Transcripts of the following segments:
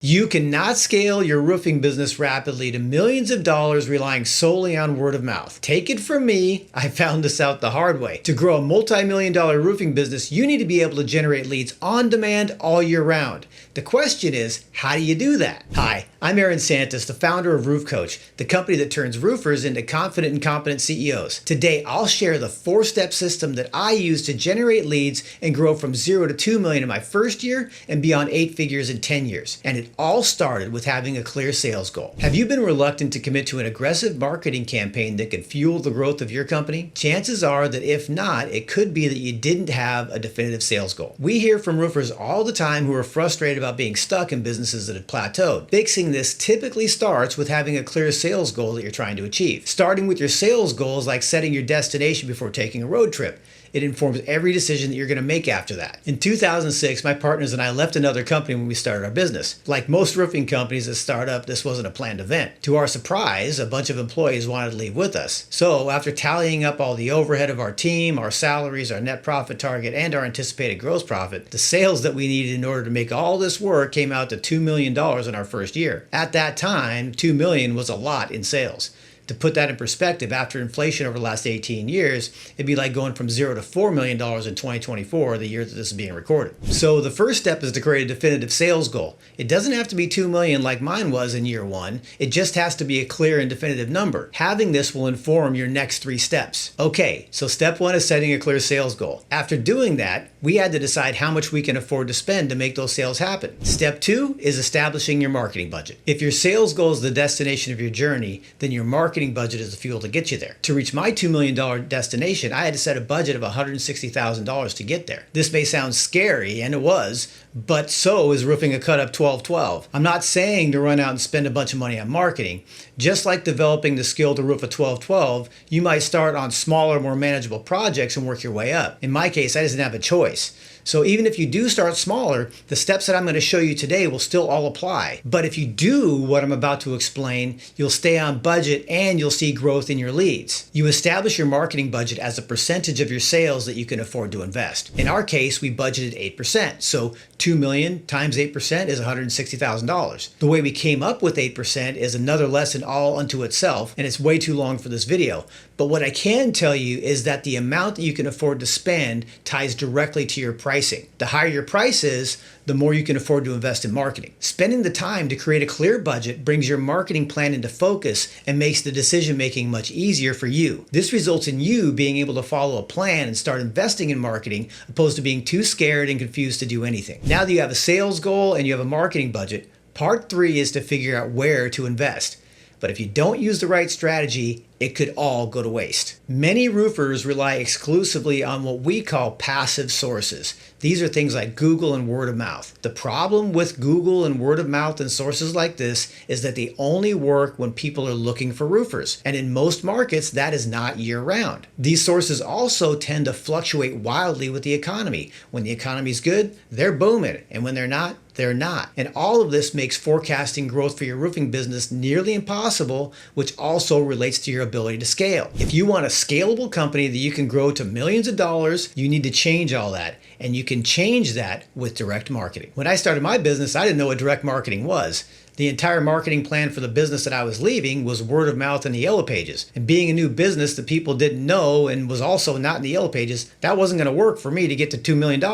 You cannot scale your roofing business rapidly to millions of dollars relying solely on word of mouth. Take it from me, I found this out the hard way. To grow a multi-million-dollar roofing business, you need to be able to generate leads on demand all year round. The question is, how do you do that? Hi, I'm Aaron Santos, the founder of RoofCoach, the company that turns roofers into confident and competent CEOs. Today, I'll share the 4-step system that I use to generate leads and grow from 0 to 2 million in my first year and beyond 8 figures in 10 years. And it all started with having a clear sales goal. Have you been reluctant to commit to an aggressive marketing campaign that could fuel the growth of your company? Chances are that if not, it could be that you didn't have a definitive sales goal. We hear from roofers all the time who are frustrated about being stuck in businesses that have plateaued. Fixing this typically starts with having a clear sales goal that you're trying to achieve. Starting with your sales goal is like setting your destination before taking a road trip. It informs every decision that you're going to make after that. In 2006, my partners and I left another company when we started our business. Like most roofing companies that start up, this wasn't a planned event. To our surprise, a bunch of employees wanted to leave with us. So after tallying up all the overhead of our team, our salaries, our net profit target, and our anticipated gross profit, the sales that we needed in order to make all this work came out to $2 million in our first year. At that time, $2 million was a lot in sales. To put that in perspective, after inflation over the last 18 years, it'd be like going from 0 to $4 million in 2024, the year that this is being recorded. So the first step is to create a definitive sales goal. It doesn't have to be 2 million like mine was in year 1. It just has to be a clear and definitive number. Having this will inform your next 3 steps. Okay, so step 1 is setting a clear sales goal. After doing that, we had to decide how much we can afford to spend to make those sales happen. Step 2 is establishing your marketing budget. If your sales goal is the destination of your journey, then your marketing budget is the fuel to get you there. To reach my $2 million destination, I had to set a budget of $160,000 to get there. This may sound scary, and it was, but so is roofing a cut-up 12-12. I'm not saying to run out and spend a bunch of money on marketing. Just like developing the skill to roof a 12-12, you might start on smaller, more manageable projects and work your way up. In my case, I didn't have a choice. So even if you do start smaller, the steps that I'm going to show you today will still all apply. But if you do what I'm about to explain, you'll stay on budget and you'll see growth in your leads. You establish your marketing budget as a percentage of your sales that you can afford to invest. In our case, we budgeted 8%. So 2 million times 8% is $160,000. The way we came up with 8% is another lesson all unto itself, and it's way too long for this video. But what I can tell you is that the amount that you can afford to spend ties directly to your pricing. The higher your price is, the more you can afford to invest in marketing. Spending the time to create a clear budget brings your marketing plan into focus and makes the decision making much easier for you. This results in you being able to follow a plan and start investing in marketing, opposed to being too scared and confused to do anything. Now that you have a sales goal and you have a marketing budget, part 3 is to figure out where to invest. But if you don't use the right strategy, it could all go to waste. Many roofers rely exclusively on what we call passive sources. These are things like Google and word of mouth. The problem with Google and word of mouth and sources like this is that they only work when people are looking for roofers. And in most markets, that is not year-round. These sources also tend to fluctuate wildly with the economy. When the economy's good, they're booming. And when they're not, they're not. And all of this makes forecasting growth for your roofing business nearly impossible, which also relates to your ability to scale. If you want a scalable company that you can grow to millions of dollars, you need to change all that. And you can change that with direct marketing. When I started my business, I didn't know what direct marketing was. The entire marketing plan for the business that I was leaving was word of mouth in the yellow pages. And being a new business that people didn't know and was also not in the yellow pages, that wasn't going to work for me to get to $2 million.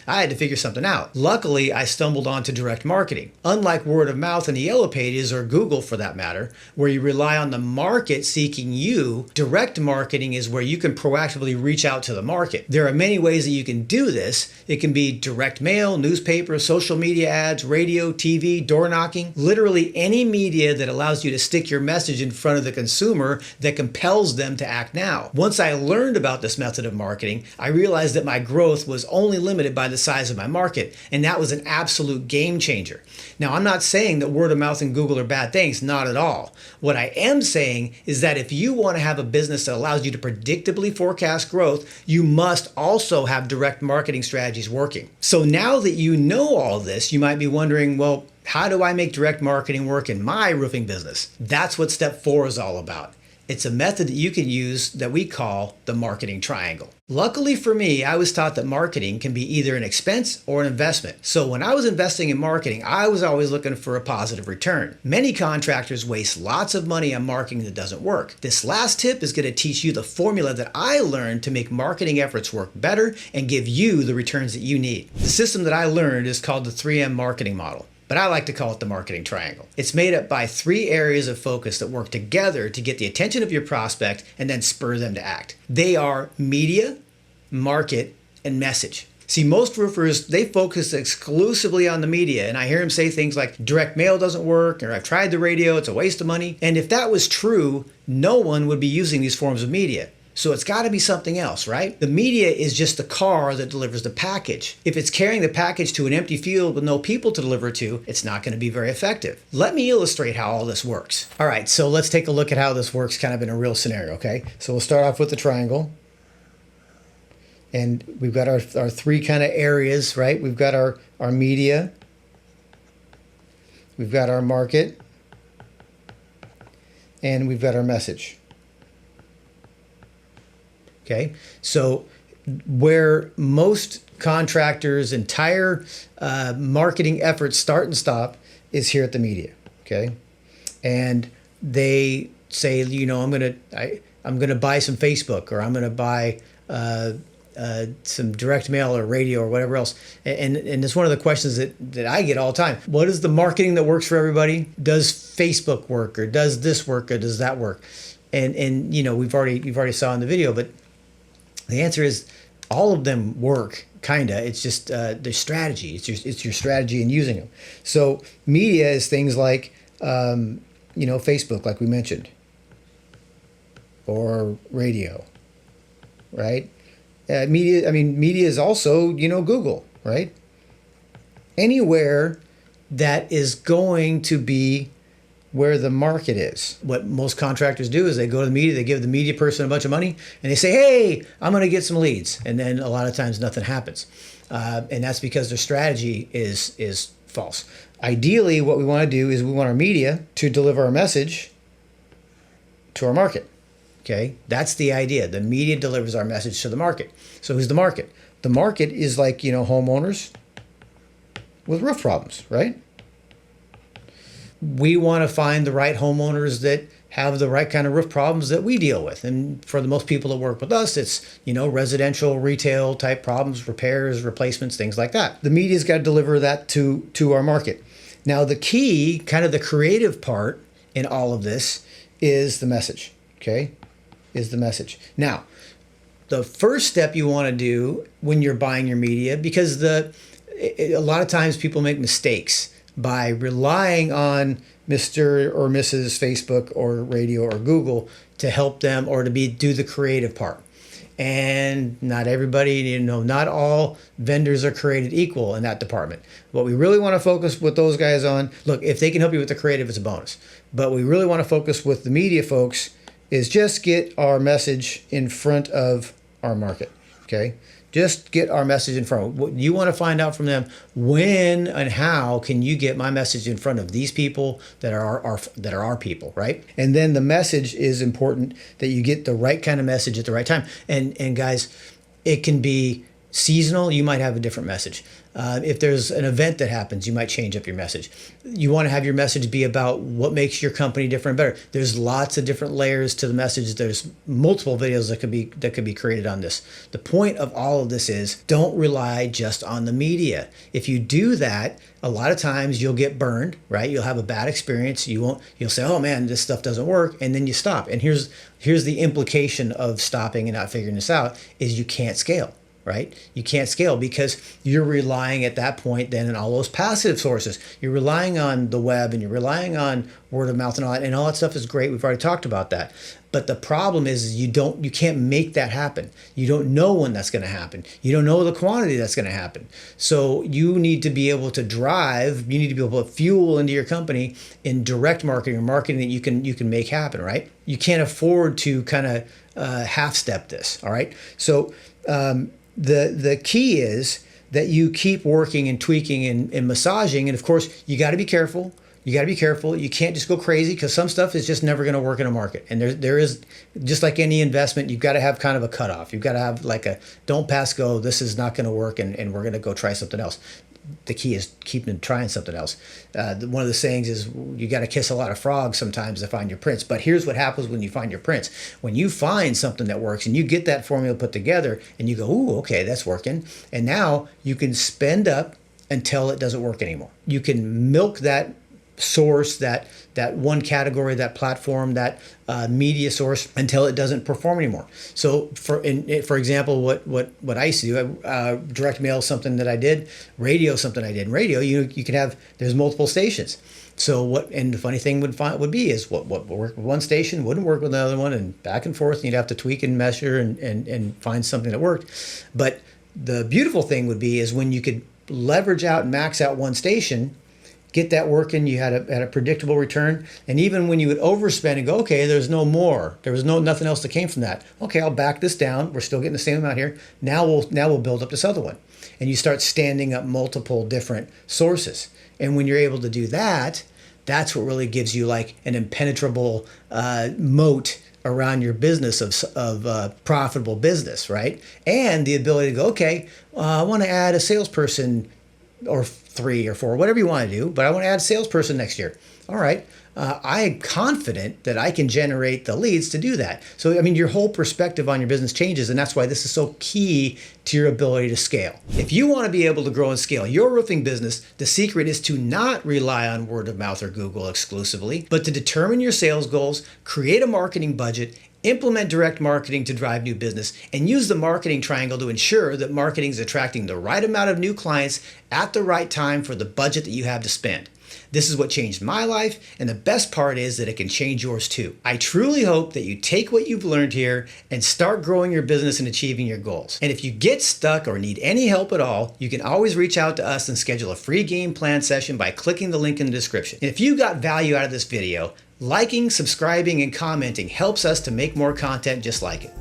I had to figure something out. Luckily, I stumbled onto direct marketing. Unlike word of mouth in the yellow pages, or Google for that matter, where you rely on the market seeking you, direct marketing is where you can proactively reach out to the market. There are many ways that you can do this. It can be direct mail, newspaper, social media ads, radio, TV, door knocking. Literally any media that allows you to stick your message in front of the consumer that compels them to act now. Once I learned about this method of marketing, I realized that my growth was only limited by the size of my market, and that was an absolute game changer. Now, I'm not saying that word of mouth and Google are bad things, not at all. What I am saying is that if you want to have a business that allows you to predictably forecast growth, you must also have direct marketing strategies working. So now that you know all this, you might be wondering, well, how do I make direct marketing work in my roofing business? That's what step 4 is all about. It's a method that you can use that we call the marketing triangle. Luckily for me, I was taught that marketing can be either an expense or an investment. So when I was investing in marketing, I was always looking for a positive return. Many contractors waste lots of money on marketing that doesn't work. This last tip is going to teach you the formula that I learned to make marketing efforts work better and give you the returns that you need. The system that I learned is called the 3M marketing model, but I like to call it the marketing triangle. It's made up by 3 areas of focus that work together to get the attention of your prospect and then spur them to act. They are media, market, and message. See, most roofers, they focus exclusively on the media, and I hear them say things like direct mail doesn't work, or I've tried the radio, it's a waste of money. And if that was true, no one would be using these forms of media. So it's got to be something else, right? The media is just the car that delivers the package. If it's carrying the package to an empty field with no people to deliver it to, it's not going to be very effective. Let me illustrate how all this works. All right, so let's take a look at how this works kind of in a real scenario, okay? So we'll start off with the triangle. And we've got our 3 kind of areas, right? We've got our media. We've got our market. And we've got our message. Okay, so where most contractors' entire marketing efforts start and stop is here at the media. Okay, and they say, you know, I'm gonna buy some Facebook, or I'm gonna buy some direct mail or radio or whatever else. And it's one of the questions that I get all the time. What is the marketing that works for everybody? Does Facebook work, or does this work, or does that work? And you know, we've already saw in the video, but the answer is all of them work, kinda. It's just their strategy. It's your strategy in using them. So media is things like you know, Facebook, like we mentioned, or radio, right? Media. I mean, media is also, you know, Google, right? Anywhere that is going to be where the market is. What most contractors do is they go to the media, they give the media person a bunch of money, and they say, hey, I'm going to get some leads. And then a lot of times nothing happens. And that's because their strategy is false. Ideally, what we want to do is we want our media to deliver our message to our market. Okay, that's the idea. The media delivers our message to the market. So who's the market? The market is like, you know, homeowners with roof problems, right? We want to find the right homeowners that have the right kind of roof problems that we deal with. And for the most people that work with us, it's, you know, residential, retail type problems, repairs, replacements, things like that. The media's got to deliver that to our market. Now, the key, kind of the creative part in all of this is the message, okay? Is the message. Now, the first step you want to do when you're buying your media, because a lot of times people make mistakes by relying on Mr. or Mrs. Facebook or radio or Google to help them, or to do the creative part. And not everybody, you know, not all vendors are created equal in that department. What we really want to focus with those guys on, look, if they can help you with the creative, it's a bonus. But we really want to focus with the media folks is just get our message in front of our market, okay? Just get our message in front. What you want to find out from them, when and how can you get my message in front of these people that are our people, right? And then the message is important, that you get the right kind of message at the right time. And guys, it can be seasonal. You might have a different message. If there's an event that happens, you might change up your message. You want to have your message be about what makes your company different and better. There's lots of different layers to the message. There's multiple videos that could be created on this. The point of all of this is, don't rely just on the media. If you do that, a lot of times you'll get burned, right? You'll have a bad experience. You'll say, oh man, this stuff doesn't work. And then you stop. And here's the implication of stopping and not figuring this out, is you can't scale. Right? You can't scale because you're relying at that point then on all those passive sources. You're relying on the web, and you're relying on word of mouth and all that stuff is great. We've already talked about that. But the problem is you can't make that happen. You don't know when that's going to happen. You don't know the quantity that's going to happen. So you need to be able to you need to be able to fuel into your company in direct marketing, or marketing that you can make happen, right? You can't afford to kind of half step this, all right? So the key is that you keep working and tweaking and massaging. And of course, you got to be careful. You got to be careful. You can't just go crazy because some stuff is just never going to work in a market. And there is, just like any investment, you've got to have kind of a cutoff. You've got to have like a don't pass go. This is not going to work, and we're going to go try something else. The key is keeping trying something else. One of the sayings is you got to kiss a lot of frogs sometimes to find your prince. But here's what happens when you find your prince. When you find something that works and you get that formula put together and you go, ooh, okay, that's working. And now you can spend up until it doesn't work anymore. You can milk that source, that one category, that platform, that media source until it doesn't perform anymore. So for example, what I used to do, direct mail something that I did, radio something I did. In radio, you can have, there's multiple stations. So and the funny thing would be is what worked with one station wouldn't work with another one, and back and forth, and you'd have to tweak and measure and find something that worked. But the beautiful thing would be is when you could leverage out and max out one station, get that working, you had a predictable return. And even when you would overspend and go, okay, there's no more, there was nothing else that came from that. Okay, I'll back this down. We're still getting the same amount here. Now we'll build up this other one. And you start standing up multiple different sources. And when you're able to do that, that's what really gives you like an impenetrable moat around your business of profitable business, right? And the ability to go, okay, I want to add a salesperson or 3 or 4, whatever you want to do, but I want to add a salesperson next year. All right. I'm confident that I can generate the leads to do that. So, I mean, your whole perspective on your business changes, and that's why this is so key to your ability to scale. If you want to be able to grow and scale your roofing business, the secret is to not rely on word of mouth or Google exclusively, but to determine your sales goals, create a marketing budget, implement direct marketing to drive new business, and use the marketing triangle to ensure that marketing is attracting the right amount of new clients at the right time for the budget that you have to spend. This is what changed my life, and the best part is that it can change yours too. I truly hope that you take what you've learned here and start growing your business and achieving your goals. And if you get stuck or need any help at all, you can always reach out to us and schedule a free game plan session by clicking the link in the description. And if you got value out of this video, liking, subscribing, and commenting helps us to make more content just like it.